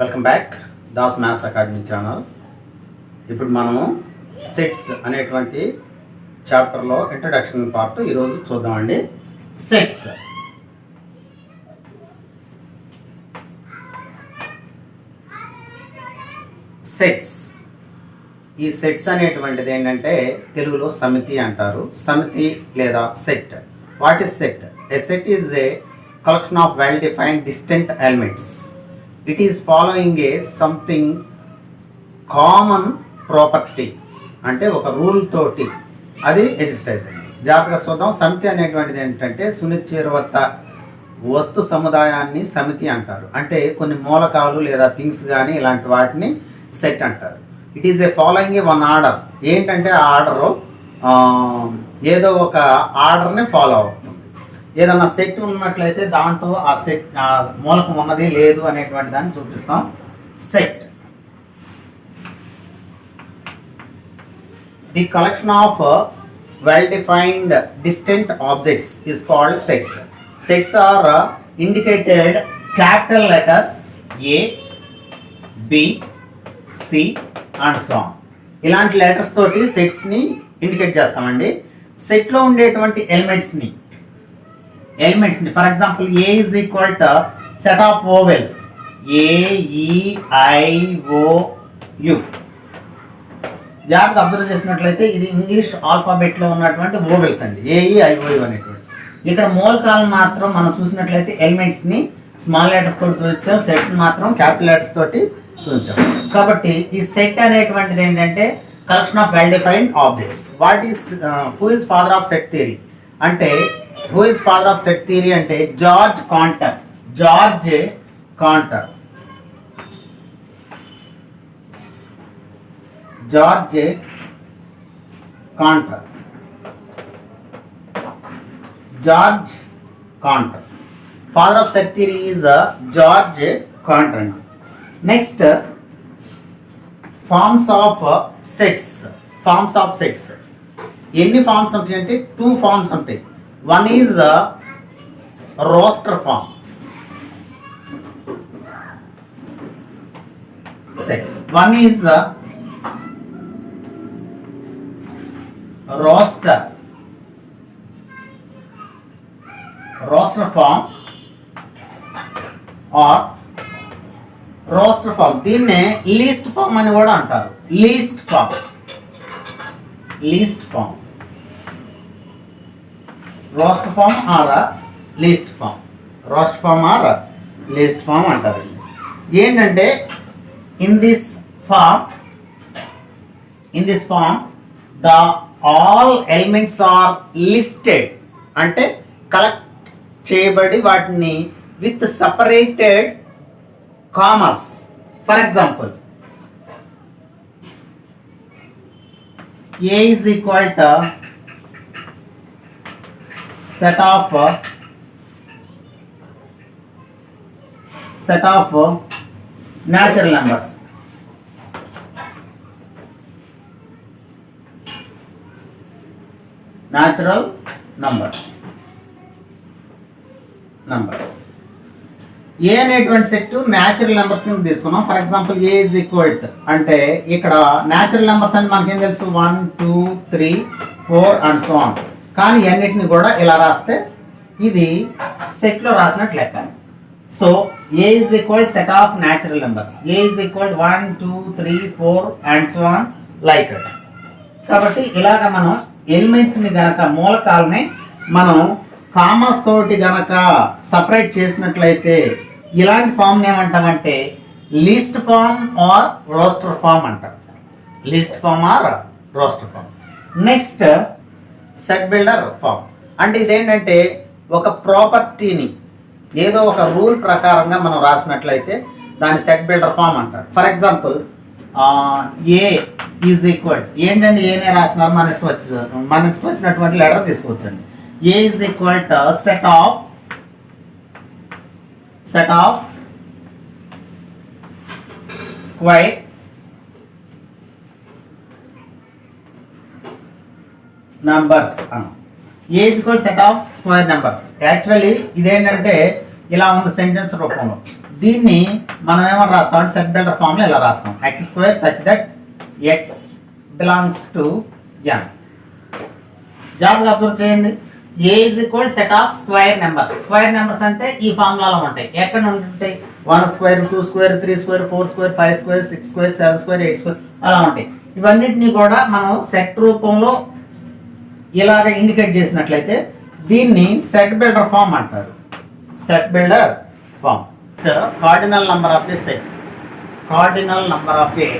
Welcome back Das maths academy channel. ఇప్పుడు మనము sets అనేటువంటి చాప్టర్లో ఇంట్రడక్షన్ పార్ట్ ఈరోజు చూద్దామండి. సెట్స్ సెట్స్ ఈ సెట్స్ అనేటువంటిది ఏంటంటే తెలుగులో సమితి అంటారు. సమితి లేదా set. What is set? A set is A collection of well-defined distant elements. It is following a something common property. అంటే ఒక రూల్ తోటి అది ఎగ్జిస్ట్ అవుతుంది. జాగ్రత్తగా చూద్దాం. సమితి అనేటువంటిది ఏంటంటే సునిశ్చిత వస్తు సముదాయాన్ని సమితి అంటారు. అంటే కొన్ని మూలకాలు లేదా థింగ్స్ కానీ ఇలాంటి వాటిని సెట్ అంటారు. It is a following A one order. ఏంటంటే ఆ ఆర్డరు ఏదో ఒక ఆర్డర్ని ఫాలో అవుతుంది. ఏదన్నా సెట్ ఉన్నట్లయితే దాంట్లో ఆ సెట్ మూలకం ఉన్నది లేదు అనేటువంటి దాన్ని చూపిస్తాం. Set the collection of well defined distant objects is called sets. Sets are indicated capital letters A, B, C and so on. ఇలాంటి లెటర్స్ తోటి సెట్స్ని ఇండికేట్ చేస్తామండి. సెట్లో ఉండేటువంటి ఎలిమెంట్స్ని for example A is equal to set of vowels AEIOU. జాగ్రత్తగా observe చేసినట్లయితే ఇది ఇంగ్లీష్ ఆల్ఫాబెట్లో ఉన్నటువంటి ఓవెల్స్ అండి, AEIOU అనేటువంటి. ఇక్కడ మూలకాలు మాత్రం మనం చూసినట్లయితే ఎలిమెంట్స్ని స్మాల్ లెటర్స్ తోటి చూపించాం, సెట్స్ మాత్రం క్యాపిటల్ లెటర్స్ తోటి చూపించాం. కాబట్టి ఈ సెట్ అనేటువంటిది ఏంటంటే collection of well defined objects. Who is father of set theory అంటే who is father of set theory అంటే George Cantor. George Cantor father of set theory is George Cantor. Next forms of sets. ఎన్ని forms ఉంటాయి అంటే 2 forms ఉంటాయి. One is roster form. Sets one is roster form or roster form. దీన్నే list form అని కూడా అంటారు. List form roster form or list form అంటారు. ఏంటంటే in this form the all elements are listed అంటే కలెక్ట్ చేయబడి వాటిని with separated commas. For example A is equal to set of natural numbers. A అనేటువంటి set natural numbers తీసుకున్నాం. For example A is equal to అంటే ఇక్కడ natural numbers అంటే మనకేం తెలుసు 1 2 3 4 అండ్ సో ఆన్. కానీ అన్నిటిని కూడా ఇలా రాస్తే ఇది సెట్లో రాసినట్లు లెక్క. So A is equal set of natural numbers. A is equal 1 2 3 4 and so on like it. కాబట్టి ఇలాగ మనం ఎలిమెంట్స్ని గనక మూలకాలని మనం కామర్స్ తోటి గనక సపరేట్ చేసినట్లయితే ఇలాంటి ఫామ్ని ఏమంటామంటే list form or roster form అంటాం. నెక్స్ట్ సెట్ బిల్డర్ ఫార్మ్ అంటే ఇదేంటంటే ఒక ప్రాపర్టీని ఏదో ఒక రూల్ ప్రకారంగా మనం రాసినట్లయితే దాన్ని సెట్ బిల్డర్ ఫార్మ్ అంటారు. For example A is equal ఏంటంటే ఏనే రాసినారు మన ఇష్టం వచ్చినటువంటి లెటర్ తీసుకోవచ్చండి. A is equal to set of square numbers. A is equal set of square numbers. Actually ఇదేంటంటే ఇలా ఉంది సెంటెన్స్ రూపంలో. దీన్ని మనం ఏమని రాస్తాం అంటే సెట్ బిల్డర్ ఫామ్లో ఇలా రాస్తాం X square such that X belongs to N. జాగ్రత్తగా అబ్జర్వ్ చేయండి. A is equal set of square numbers. Square numbers అంటే ఈ ఫార్ములాలో ఉంటాయి. ఎక్కడ ఉంటాయి? 1 square, 2 square, 3 square, 4 square, 5 square, 6 square, 7 square, 8 square అలా ఉంటాయి. ఇవన్నిటినీ కూడా మనం సెట్ రూపంలో ఇలాగ ఇండికేట్ చేసినట్లయితే దీన్ని సెట్ బిల్డర్ ఫామ్ అంటారు. Set builder form. Cardinal number of A set. Cardinal number of A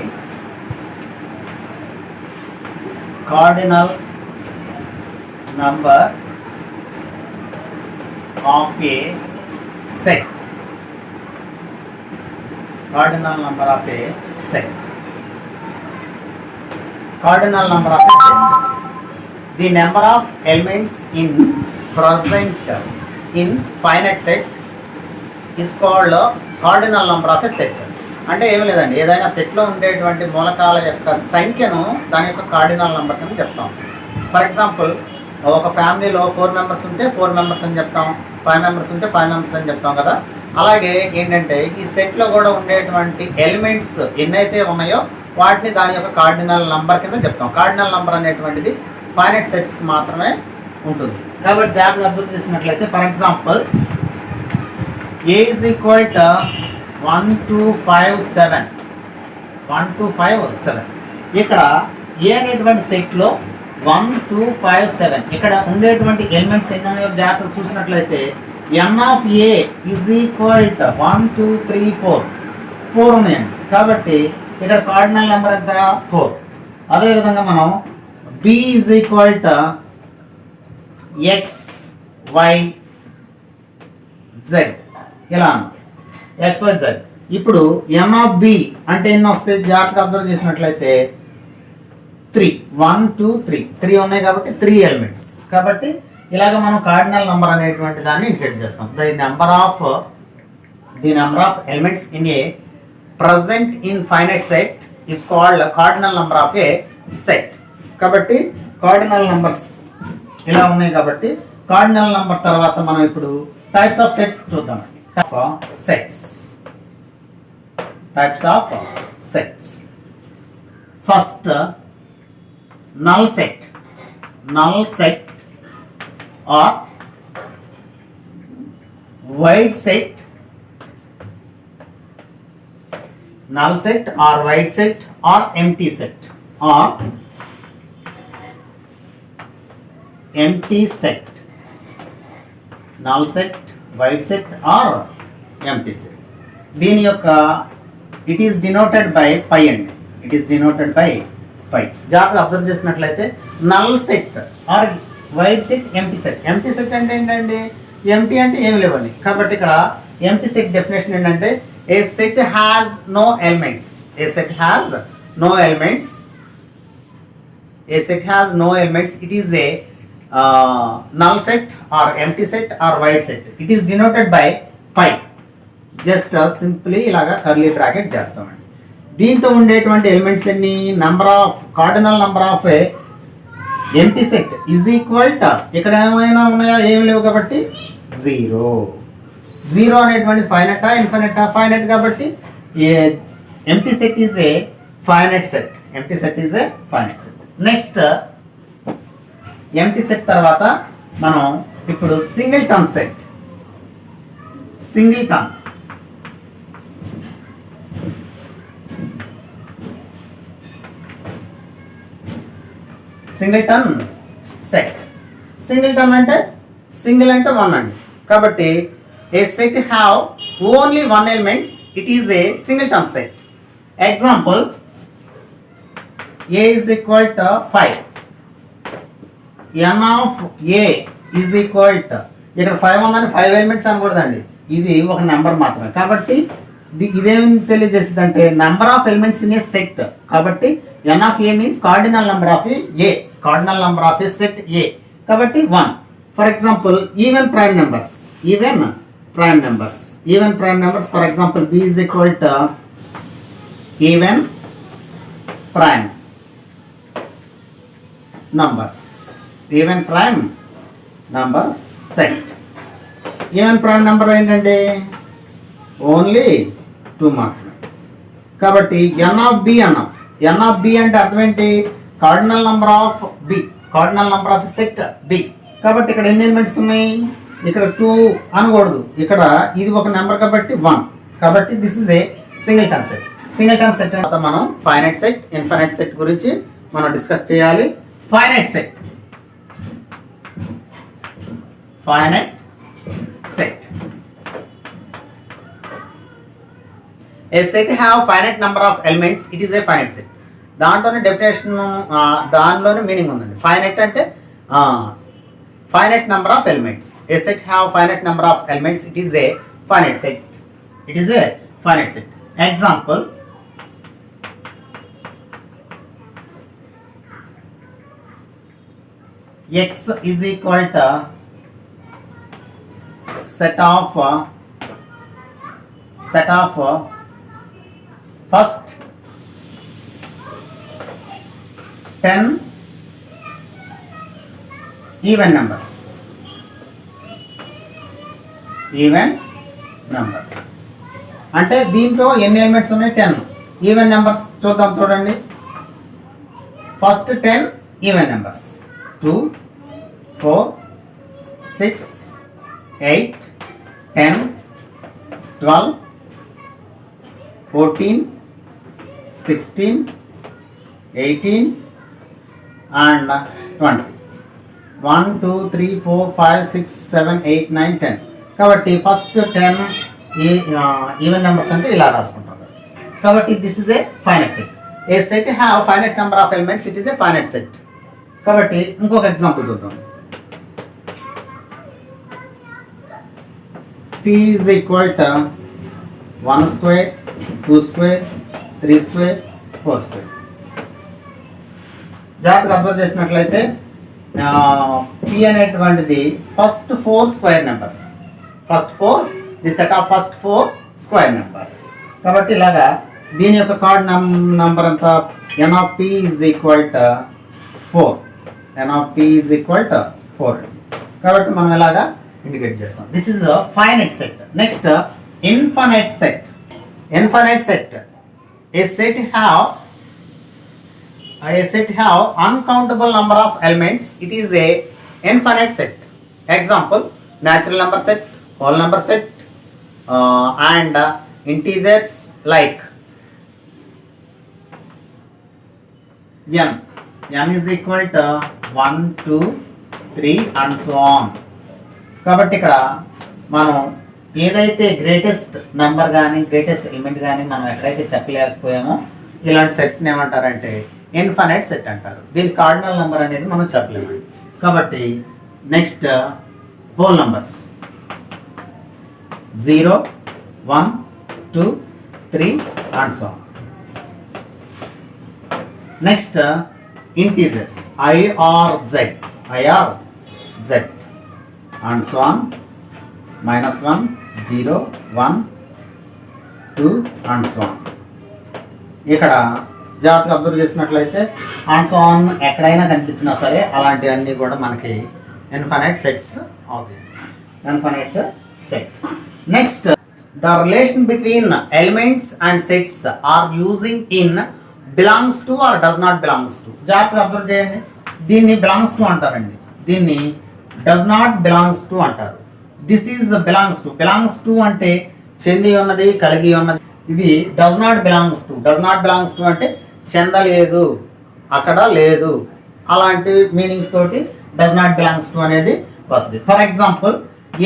number of a set. Cardinal number of a set. Cardinal number of a set. The number of elements in present in finite set is called cardinal number of a set. అంటే ఏమి లేదండి, ఏదైనా సెట్లో ఉండేటువంటి మూలకాల యొక్క సంఖ్యను దాని యొక్క కార్డినల్ నెంబర్ కింద చెప్తాం. ఫర్ ఎగ్జాంపుల్ ఒక ఫ్యామిలీలో 4 మెంబర్స్ ఉంటే 4 మెంబర్స్ అని చెప్తాం, 5 మెంబర్స్ ఉంటే 5 మెంబర్స్ అని చెప్తాం కదా. అలాగే ఏంటంటే ఈ సెట్లో కూడా ఉండేటువంటి ఎలిమెంట్స్ ఎన్నైతే ఉన్నాయో వాటిని దాని యొక్క కార్డినల్ నంబర్ కింద చెప్తాం. కార్డినల్ నంబర్ అనేటువంటిది ఫైనైట్ సెట్స్కి మాత్రమే ఉంటుంది. కాబట్టి జాగ్రత్తగా అబ్జర్వ్ చేసినట్లయితే for example A is equal to 1 2 5 7. 1 2 5 7. ఇక్కడ ఏ అనేటువంటి సెట్లో 1 2 5 7 ఇక్కడ ఉండేటువంటి ఎలిమెంట్స్ ఎన్నో జాగ్రత్తగా చూసినట్లయితే n of A is equal to 1 2 3 4 ఉన్నాయండి. కాబట్టి ఇక్కడ కార్డినల్ నెంబర్ ఎంత? 4. అదేవిధంగా మనం b is equal to x y z ఇలా x y z. ఇప్పుడు n ఆఫ్ b అంటే ఎన్ని వస్తాయి? జాగ్రత్తగా అబ్జర్వ్ చేసినట్లయితే 3 1 2 3 ఉన్నాయి కాబట్టి 3 ఎలిమెంట్స్. కాబట్టి ఇలాగ మనం కార్డినల్ నంబర్ అనేటువంటి దాన్ని ఇండికేట్ చేస్తాం. The number of elements in A present in finite set is called cardinal number of A set. కాబట్టి కార్డినల్ నంబర్స్ ఇలా ఉన్నాయి. కాబట్టి కార్డినల్ నంబర్ తర్వాత మనం ఇప్పుడు టైప్స్ ఆఫ్ సెట్స్ చూద్దాం. Types of sets. First null set or wide set. Null set or wide set or empty set or empty set. Null set, wide set or empty set. దీని యొక్క it is denoted by pi and it is denoted by pi. జాగ్రత్తగా observe చేసినట్లయితే null set or void set, empty set. Empty set అంటే ఏంటండి? Empty అంటే ఏమి లేవండి. కాబట్టి ఇక్కడ ఎంటీ సెట్ డెఫినేషన్ ఏంటంటే A set has no elements. A set has no elements. A set has no elements. It is a null set or empty set or void set. It is denoted by phi. Just simply ఇలాగా curly bracket చేస్తామండి. దీంట్లో ఉండేటువంటి elements ఎన్ని? Number of cardinal number of A empty set is equal to ఇక్కడ ఏమైనా ఉన్నాయా? ఏమి లేవు కాబట్టి 0. 0 అనేటువంటి ఫైనటా ఇన్ఫైనటా? ఫైనట్. కాబట్టి empty set is a finite set. Empty set is a finite set. Next empty set తర్వాత మనం ఇప్పుడు singleton set. Singleton singleton set. Singleton అంటే సింగిల్ అంటే 1 అండి. కాబట్టి A set have only 1 elements, it is a singleton set. Example A is equal to 5. n of A is equal to ఇక్కడ 5 ఉందని 5 elements అనకూడదండి, ఇది ఒక నెంబర్ మాత్రమే. కాబట్టి ఇదేమి తెలియజేస్తుంది అంటే number of elements in A set. కాబట్టి n of A means cardinal number of A, cardinal number of A set A. కాబట్టి 1. For example even prime numbers. Even prime numbers. Even prime numbers for example b is equal to even prime numbers. Even prime numbers set. Even prime number ఏంటంటే only 2 మాత్రమే. కాబట్టి ఎన్ of B అన్నాం. ఎన్ of B అంటే అర్థం ఏంటి? Cardinal number of B, cardinal number of set B. కాబట్టి ఇక్కడ ఎన్ని ఎలిమెంట్స్ ఉన్నాయి? ఇక్కడ 2 అనకూడదు, ఇక్కడ ఇది ఒక నెంబర్ కాబట్టి 1. కాబట్టి this is a singleton set. Singleton set తర్వాత మనం ఫైనైట్ సెట్, ఇన్ఫైనైట్ సెట్ గురించి మనం డిస్కస్ చేయాలి. Finite set, finite set. A set have finite number of elements, it is a finite set. దాంట్లోనే డెఫినేషన్, దానిలోనే మీనింగ్ ఉందండి. ఫైనైట్ అంటే finite number of elements. A set have finite number of elements, it is a finite set. It is a finite set. Example, x is equal to set of first 10 even numbers. అంటే దీంట్లో ఎన్ని elements ఉన్నాయి? 10 even numbers చూద్దాం. చూడండి, first 10 even numbers 2 4 6 8 10 12 14 16 18 and 20. 1 2 3 4 5 6 7 8 9 10. కాబట్టి first 10 even numbers అంటే ఇలా రాసుకుంటారు. కాబట్టి this is a finite set. A set have finite number of elements, it is A finite set. కాబట్టి ఇంకొక ఎగ్జాంపుల్ చూద్దాం. p is equal to 1 square 2 square 3 square 4 square. జాగ్రత్తగా observe చేసినట్లయితే p అనేటువంటిది first 4 square numbers. First 4 the set of first 4 square numbers. కాబట్టి ఇలాగా దీని యొక్క కార్డ్ నంబర్ అంతా n of p is equal to 4. n of p is equal to 4. కాబట్టి మనం ఇలాగా ఇండికేట్ చేస్తాం. This is a finite set. Next infinite set. Infinite set, a set have uncountable number of elements, it is a infinite set. Example, natural number set, whole number set, and integers like n is equal to 1 2 3 and so on. కాబట్టి ఇక్కడ మనం ఏదైతే greatest number కానీ greatest element కానీ మనం ఎక్కడైతే చెప్పలేకపోయామో ఇలాంటి సెట్స్ని ఏమంటారంటే ఇన్ఫైనైట్ సెట్ అంటారు. దీని కార్డినల్ నెంబర్ అనేది మనం చెప్పలేము. కాబట్టి next whole numbers 0 1 2 3 and so. Next integers i or z and so on, -1 0 1 2 and so on. ఇక్కడ జాగ్రత్తగా అబ్జర్వ్ చేసినట్లయితే అండ్ సో ఆన్ ఎక్కడైనా కనిపించినా సరే అలాంటివన్నీ కూడా మనకి ఇన్ఫైనైట్ సెట్స్ అవుతాయి. Infinite set. Next the relation between elements and sets are using in belongs to or does not belongs to. జాగ్రత్తగా అబ్జర్వ్ చేయండి. దీన్ని బిలాంగ్స్ టు అంటారండి, దీన్ని డస్ నాట్ బిలాంగ్స్ టు అంటారు. This is belongs to. Belongs to అంటే చెంది ఉన్నది, కలిగి ఉన్నది. ఇది does not belongs to. Does not belongs to అంటే చెందలేదు, అక్కడ లేదు, అలాంటి మీనింగ్స్ తోటి డస్ నాట్ బిలాంగ్స్ టు అనేది వస్తుంది. For example,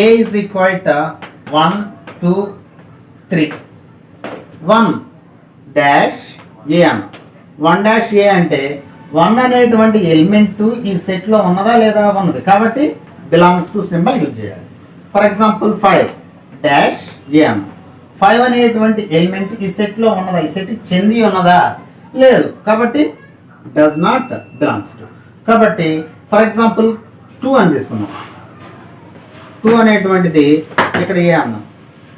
A is equal to 1 2 3 1 dash A అన్న. 1 డాష్ ఏ అంటే 1 అనేటువంటి ఎలిమెంట్ ఈ సెట్లో ఉన్నదా లేదా ఉన్నది, కాబట్టి బిలాంగ్స్ టు సింబల్ యూజ్ చేయాలి. ఫర్ ఎగ్జాంపుల్ 5 డాష్ ఏ అన్న. 5 అనేటువంటి ఎలిమెంట్ ఈ సెట్లో ఉన్నదా, ఈ సెట్ చెంది ఉన్నదా, లేదు, కాబట్టి డస్ నాట్ బిలాంగ్స్ టు. కాబట్టి ఫర్ ఎగ్జాంపుల్ 2 అని తీసుకున్నాం. 2 అనేటువంటిది ఇక్కడ ఏ అన్నాం.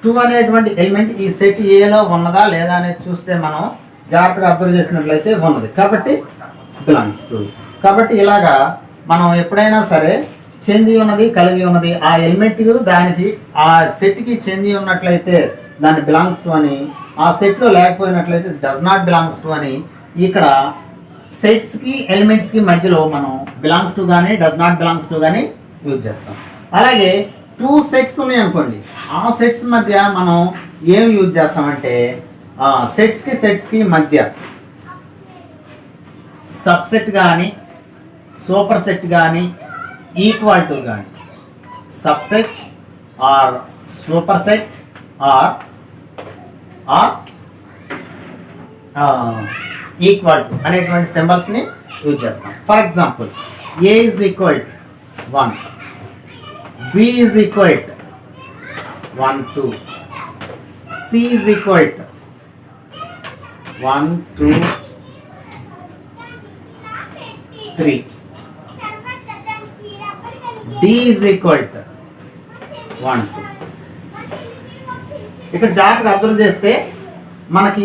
2 అనేటువంటి ఎలిమెంట్ ఈ సెట్ ఏలో ఉన్నదా లేదా అనేది చూస్తే మనం జాగ్రత్తగా అబ్జర్వ్ చేసినట్లయితే ఉన్నది, కాబట్టి బిలాంగ్స్ టు. కాబట్టి ఇలాగా మనం ఎప్పుడైనా సరే చెంది ఉన్నది, కలిగి ఉన్నది, ఆ ఎలిమెంట్ దానికి ఆ సెట్కి చెంది ఉన్నట్లయితే దాన్ని బిలాంగ్స్ టు అని, ఆ సెట్లో లేకపోయినట్లయితే డస్ నాట్ బిలాంగ్స్ టు అని. ఇక్కడ సెట్స్కి ఎలిమెంట్స్కి మధ్యలో మనం బిలాంగ్స్ టు కానీ డస్ నాట్ బిలాంగ్స్ టు కానీ యూజ్ చేస్తాం. అలాగే 2 సెట్స్ ఉన్నాయి అనుకోండి, ఆ సెట్స్ మధ్య మనం ఏం యూజ్ చేస్తామంటే సెట్స్కి మధ్య సబ్సెట్ కానీ సూపర్ సెట్ కానీ ఈక్వల్ టు కానీ, subset or super set or equal to అనేటువంటి సింబల్స్ని యూజ్ చేస్తాం. For example A is equal to 1, B is equal to 1, 2, C is equal to 1, 2, 3, D is equal to 1, 2. ఇక్కడ జాగ్రత్తగా observe చేస్తే మనకి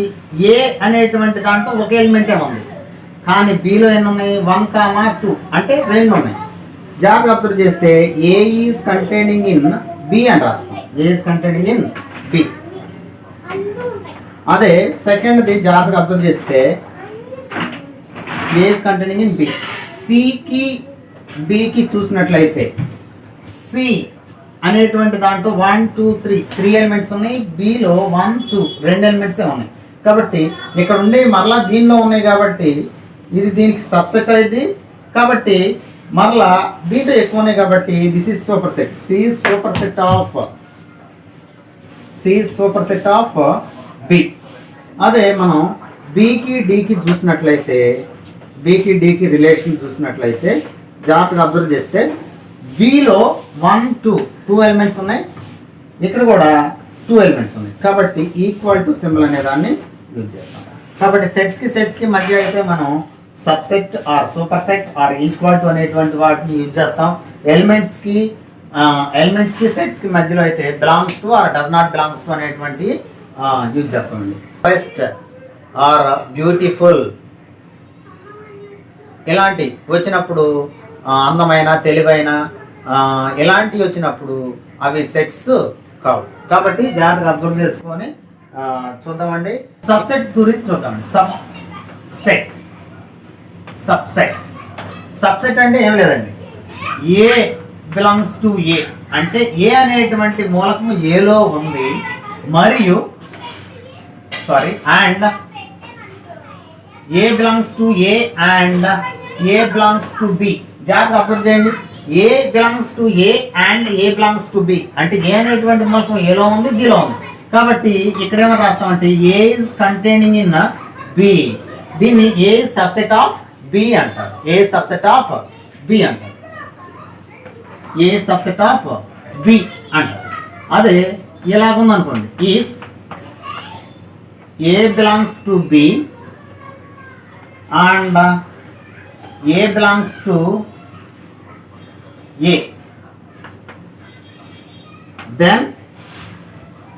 ఏ అనేటువంటి దాంట్లో ఒక ఎలిమెంటే ఉంది, కానీ బిలో ఎన్ని ఉన్నాయి? 1, 2 అంటే 2 ఉన్నాయి. జాగ్రత్తగా అబ్జర్వ్ చేస్తే ఏ ఈజ్ కంటైనింగ్ ఇన్ బి అని రాస్తాం, ఏ ఈజ్ కంటైనింగ్ ఇన్ బి. అదే సెకండ్ది జాగ్రత్తగా అబ్జర్వ్ చేస్తే ఏ ఈజ్ కంటైనింగ్ ఇన్ బి. సికి బికి చూసినట్లయితే సి అనేటువంటి దాంట్లో 1, 2, 3 ఎలిమెంట్స్ ఉన్నాయి, బిలో 1, 2 2 ఎలిమెంట్సే ఉన్నాయి. కాబట్టి ఇక్కడ ఉండే మరలా దీనిలో ఉన్నాయి కాబట్టి ఇది దీనికి సబ్సెట్ అయింది. కాబట్టి మరలా దీంట్లో ఎక్కువ ఉన్నాయి కాబట్టి this is super set. C super set of B. అదే మనం బికి డికి చూసినట్లయితే, బికి డికి రిలేషన్ చూసినట్లయితే జాగ్రత్తగా అబ్జర్వ్ చేస్తే బిలో 1, 2 ఎలిమెంట్స్ ఉన్నాయి, ఇక్కడ కూడా 2 ఎలిమెంట్స్ ఉన్నాయి. కాబట్టి ఈక్వల్ టు సింబల్ అనే దాన్ని యూజ్ చేస్తాం. కాబట్టి సెట్స్కి మధ్య అయితే మనం subset or super set or equal to అనేటువంటి వాటిని యూజ్ చేస్తాం. ఎలిమెంట్స్కి సెట్స్కి మధ్యలో అయితే belongs to or does not belongs to అనేటువంటి యూజ్ చేస్తామండి. ఫస్ట్ ఆర్ బ్యూటిఫుల్ ఇలాంటి వచ్చినప్పుడు, అందమైన తెలివైన ఇలాంటివి వచ్చినప్పుడు అవి సెట్స్ కావు. కాబట్టి జాగ్రత్తగా అబ్జర్వ్ చేసుకొని చూద్దామండి. సబ్సెట్ గురించి చూద్దామండి. సబ్సెట్ అంటే ఏం లేదండి, ఏ బిలాంగ్స్ టు ఏ అంటే ఏ అనేటువంటి మూలకం ఏలో ఉంది మరియు and A belongs to A and A belongs to B. జాగ్రత్తగా అబ్జర్వ్ చేయండి. A belongs to A and A belongs to B అంటే ఏ అనేటువంటి మూలకం ఏలో ఉంది, బిలో ఉంది. కాబట్టి ఇక్కడ ఏమైనా రాస్తామంటే A is containing in B. దీన్ని ఏ సబ్సెట్ ఆఫ్ బి అంటారు, ఏ సబ్సెట్ ఆఫ్ బి అంటారు, ఏ సబ్సెట్ ఆఫ్ బి అంటారు. అదే ఇలాగుందనుకోండి, if A belongs to B and A belongs to A, then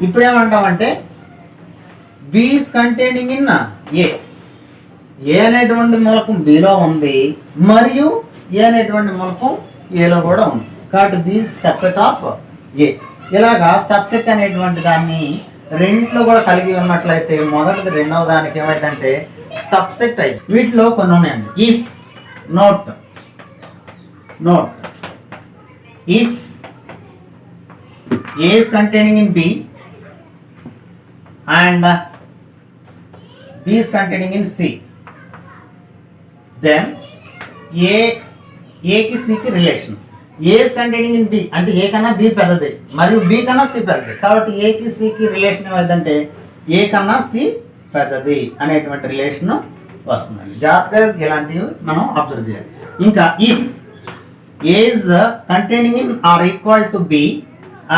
ఇప్పుడు ఏమంటామంటే B is containing in A. A అనేటువంటి మూలకం బిలో ఉంది మరియు ఏ అనేటువంటి మూలకం ఏలో కూడా ఉంది. కాబట్టి బి సబ్సెట్ ఆఫ్ ఏ. ఇలాగా సబ్సెట్ అనేటువంటి దాన్ని రెండిట్లో కూడా కలిగి ఉన్నట్లయితే మొదటిది రెండవ దానికి ఏమైందంటే సబ్సెట్ అయ్యి. వీటిలో కొన్ని ఉన్నాయండి. If note if A is containing in B and B is containing in C, then ఏకి సికి relation. A is containing in B అంటే ఏ కన్నా బి పెద్దది మరియు బి కన్నా సి పెద్దది. కాబట్టి ఏకి సికి రిలేషన్ ఏమైందంటే ఏ కన్నా సి పెద్దది అనేటువంటి రిలేషన్ వస్తుందండి. జాగ్రత్తగా ఇలాంటివి మనం అబ్జర్వ్ చేయాలి. ఇంకా if A is containing in or equal to B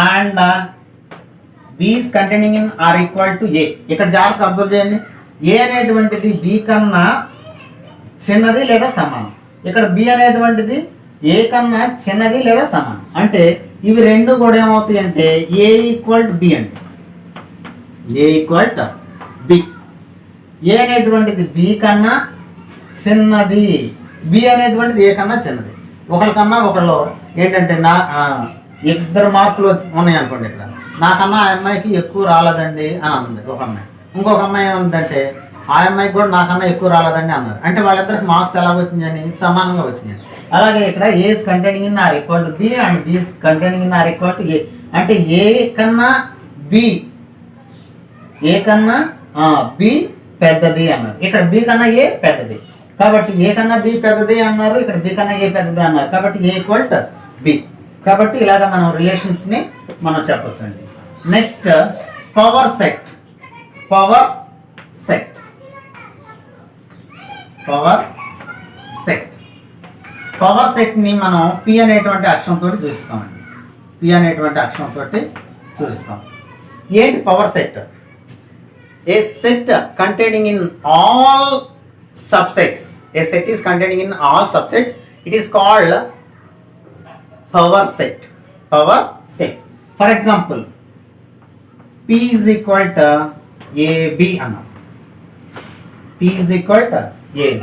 and B is containing in or equal to A. ఇక్కడ జాగ్రత్తగా అబ్జర్వ్ చేయండి. ఏ అనేటువంటిది బి కన్నా చిన్నది లేదా సమానం. ఇక్కడ బి అనేటువంటిది ఏ కన్నా చిన్నది లేదా సమానం. అంటే ఇవి రెండు కూడా ఏమవుతాయి అంటే ఏ ఈక్వల్ టు బి అంటే ఏ ఈక్వల్ టు బి. ఏ అనేటువంటిది బి కన్నా చిన్నది, బి అనేటువంటిది ఏ కన్నా చిన్నది. ఒకళ్ళకన్నా ఒకళ్ళు ఏంటంటే ఇద్దరు మార్కులు ఉన్నాయి అనుకోండి, ఇక్కడ నాకన్నా ఆ అమ్మాయికి ఎక్కువ రాలేదండి అని అంది ఒక అమ్మాయి. ఇంకొక అమ్మాయి ఏమందంటే ఆ అమ్మాయికి కూడా నాకన్నా ఎక్కువ రాలేదండి అన్నారు. అంటే వాళ్ళిద్దరికి మార్క్స్ ఎలా వచ్చినాయని సమానంగా వచ్చినాయి. అలాగే ఇక్కడ A is containing in or equal to B and B is containing in or equal to A. అంటే ఏ కన్నా బి పెద్దది అన్నారు, ఇక్కడ బి కన్నా ఏ పెద్దది. కాబట్టి ఏ కన్నా బి పెద్దది అన్నారు, ఇక్కడ బి కన్నా ఏ పెద్దది అన్నారు. కాబట్టి ఏ ఈక్వల్ టు బి. కాబట్టి ఇలాగ మనం రిలేషన్స్ని మనం చెప్పొచ్చు అండి. Next power set. Power set power సెట్ని మనం పి అనేటువంటి అక్షరంతో చూస్తామండి. పి అనేటువంటి అక్షరంతో చూస్తాం. ఏంటి power set? A set containing in all subsets. A set is containing in all subsets. It is called power set. For example, P is equal to AB అన్న. P is equal to AB.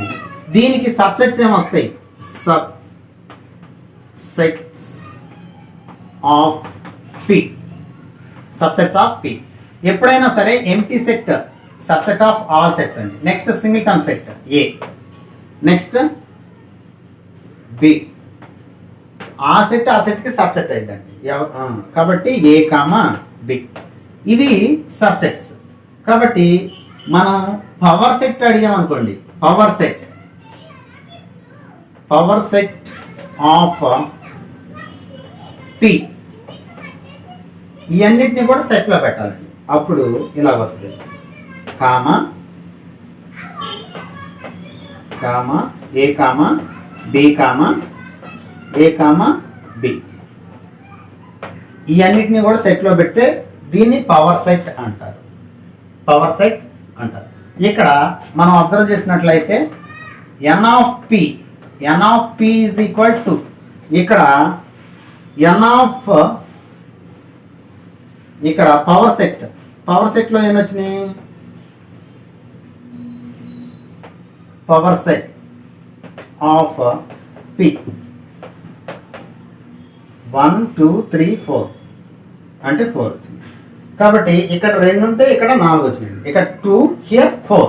దీనికి subsets ఏమొస్తాయి? Subsets of P. Subsets of P. ఎప్పుడైనా సరే empty set subset of all sets అండి. Next singleton set A, next B. ఆ సెట్కి subset అయిందండి. కాబట్టి ఏ కామా బి ఇవి సబ్సెట్స్. కాబట్టి మనం పవర్ సెట్ అడిగామనుకోండి, పవర్ సెట్ ఆఫ్ పి, ఇవన్నిటిని కూడా సెట్లో పెట్టాలండి. అప్పుడు ఇలాగ వస్తుంది comma A comma B comma A comma B. ఇవన్నిటిని కూడా సెట్లో పెడితే దీన్ని పవర్ సెట్ అంటారు. ఇక్కడ మనం అబ్జర్వ్ చేసినట్లయితే N of P is equal to, ఇక్కడ ఇక్కడ పవర్ సెట్లో ఏమొచ్చినాయి? పవర్ సెట్ ఆఫ్ పి 1 2 3 4 అంటే 4 వచ్చింది. కాబట్టి ఇక్కడ 2 ఉంటే ఇక్కడ 4 వచ్చినాయి. ఇక్కడ 2 హియర్ 4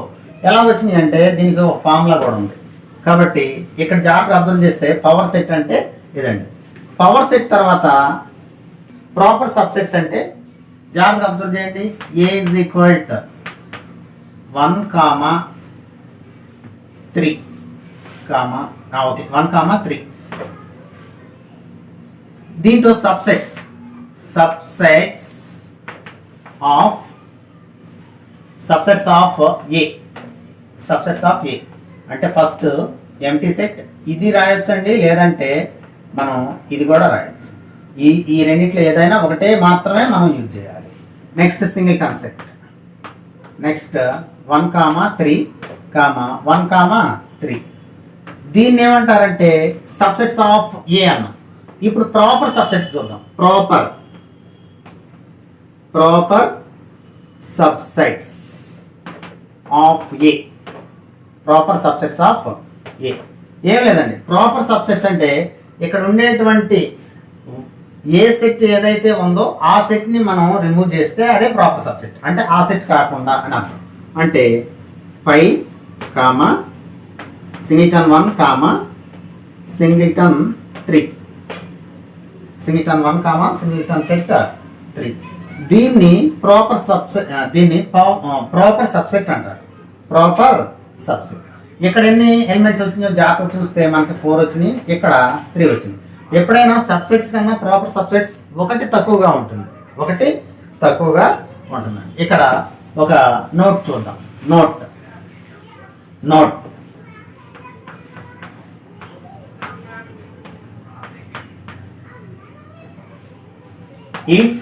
ఎలా వచ్చినాయి అంటే దీనికి ఒక ఫార్ములా కూడా ఉంది. కాబట్టి ఇక్కడ జాగ్రత్తగా అబ్జర్వ్ చేస్తే పవర్ సెట్ అంటే ఇదండి. పవర్ సెట్ తర్వాత ప్రాపర్ సబ్సెట్స్ అంటే జాగ్రత్తగా అబ్జర్వ్ చేయండి. A is equal to 1 comma 3 okay 1 comma 3. దీంట్లో సబ్సెట్స్ ఆఫ్ ఏ అంటే ఫస్ట్ ఎంటీ సెట్ ఇది రాయొచ్చండి, లేదంటే మనం ఇది కూడా రాయొచ్చు. ఈ రెండిట్లో ఏదైనా ఒకటే మాత్రమే మనం యూజ్ చేయాలి. Next singleton set. Next 1 comma 3 comma 1 comma 3. దీన్ని ఏమంటారంటే సబ్సెట్స్ ఆఫ్ ఏ అన్న. ఇప్పుడు ప్రాపర్ సబ్సెట్స్ చూద్దాం. Proper subsets of A. Proper subsets of A ఏం లేదండి. ప్రాపర్ సబ్సెట్స్ అంటే ఇక్కడ ఉండేటువంటి ఏ సెట్ ఏదైతే ఉందో ఆ సెట్ని మనం రిమూవ్ చేస్తే అదే ప్రాపర్ సబ్సెట్. అంటే ఆ సెట్ కాకుండా అని అర్థం. అంటే 5 comma singleton 1 comma singleton 3. Singleton 1 comma singleton set 3. దీన్ని ప్రాపర్ సబ్సెట్ అంటారు. Proper subset. ఇక్కడ ఎన్ని ఎలిమెంట్స్ వచ్చినాయో జాగ్రత్త చూస్తే మనకి 4 వచ్చినాయి, ఇక్కడ 3 వచ్చినాయి. ఎప్పుడైనా సబ్సెట్స్ కన్నా ప్రాపర్ సబ్సెట్స్ ఒకటి తక్కువగా ఉంటుంది. ఇక్కడ ఒక నోట్ చూద్దాం. Note if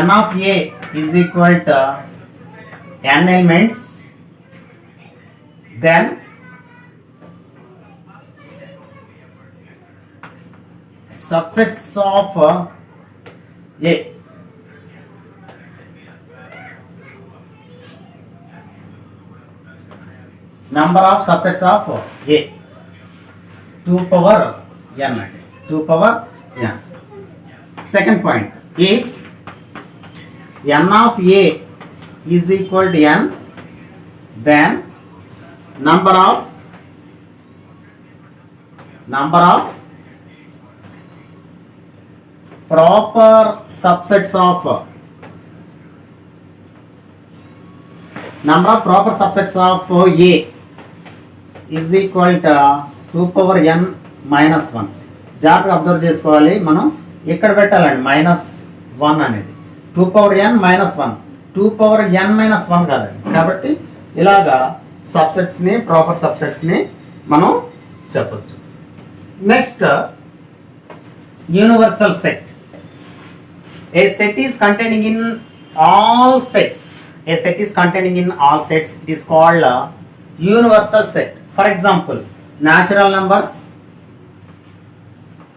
n of a is equal to n elements, then subsets of a number of subsets of a. 2 power n అంటే 2 power n. Second point, if n of a is equal to n, then number of proper subsets of a is equal to 2 power n minus 1. జాగ్రత్తగా observe చేసుకోవాలి, మనం ఇక్కడ పెట్టాలండి -1 అనేది 2 power n minus 1, 2 power n minus 1 కాదండి. కాబట్టి ఇలాగా సబ్సెట్స్ని proper సబ్సెట్స్ని మనం చెప్పొచ్చు. Next, universal set. A set is containing in all sets. A set is containing in all sets. It is called a universal set. For example, natural numbers,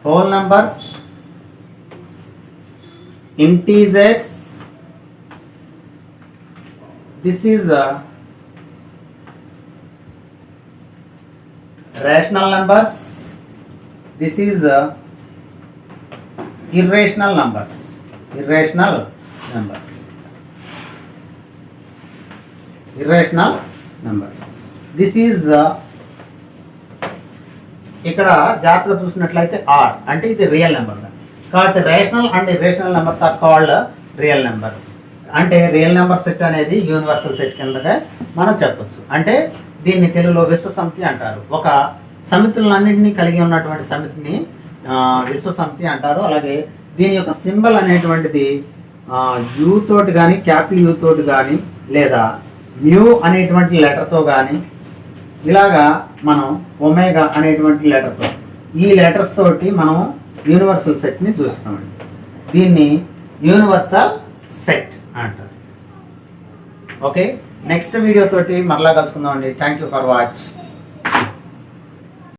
whole numbers, integers. This is rational numbers. This is irrational numbers. Irrational numbers. This is ఇక్కడ జాగ్రత్తగా చూసినట్లయితే or అంటే ఇది real numbers. కాబట్టి rational and irrational numbers are called real numbers. అంటే real number set అనేది universal set కిందగా మనం చెప్పొచ్చు. అంటే దీన్ని తెలుగులో విశ్వ సమితి అంటారు. ఒక సమితులన్నింటినీ కలిగి ఉన్నటువంటి సమితిని విశ్వ సమితి అంటారు. అలాగే దీని యొక్క సింబల్ అనేటువంటిది యూ తోటి కానీ, క్యాపిటల్ యూ తోటి కానీ, లేదా మ్యూ అనేటువంటి లెటర్తో కానీ, ఇలాగా మనం ఒమేగా అనేటువంటి లెటర్తో, ఈ లెటర్స్ తోటి మనం యూనివర్సల్ సెట్ని చూస్తామండి. దీన్ని యూనివర్సల్ సెట్ అంటారు. ఓకే, నెక్స్ట్ వీడియో తోటి మరలా కలుసుకుందామండి. Thank you for watch.